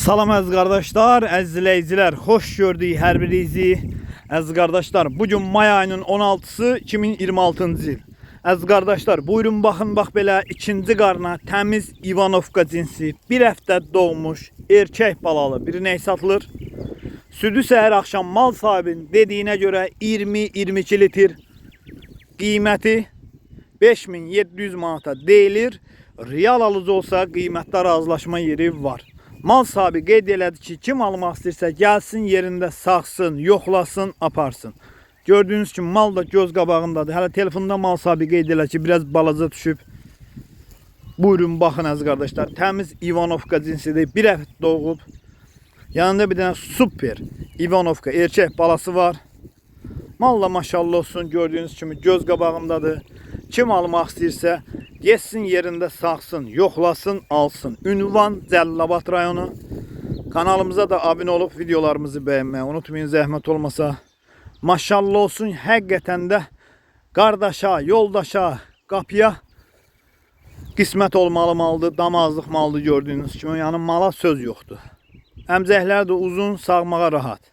Salam əziz qardaşlar, əziz izləyicilər, xoş gördük hər birinizi. Əziz qardaşlar, bugün may ayının 16-sı 2026-cı il. Əziz qardaşlar, buyurun baxın, bax belə ikinci qarna təmiz İvanovka cinsi, bir həftə doğmuş erkək balalı bir ney satılır. Südü səhər axşam mal sahibinin dediyinə görə 20-22 litr, qiyməti 5700 manata deyilir. Real alıcı olsa qiymətdə razılaşma yeri var. Mal sahibi qeyd elədi ki, kim almaq istəyirsə gəlsin, yerində saxsın, yoxlasın, aparsın. Gördüyünüz kimi mal da göz qabağındadır. Hələ telefonda mal sahibi qeyd elədi ki, biraz balaca düşüb. Buyurun baxın əziz qardaşlar. Təmiz İvanovka cinsidir. Bir həftə doğub. Yanında bir dənə super İvanovka erkək balası var. Mal da maşallah olsun, gördüyünüz kimi göz qabağındadır. Kim almaq istəyirsə geçsin, yerində saxsın, yoxlasın, alsın. Ünvan Cəlilabad rayonu. Kanalımıza da abunə olub videolarımızı bəyənməyi unutmayın, zəhmət olmasa. Maşallah olsun, həqiqətən də qardaşa, yoldaşa, qapıya qismət olmalı maldır, damazlıq maldır gördüyünüz kimi. Yəni mala söz yoxdur. Əmcəklər də uzun, sağmağa rahat.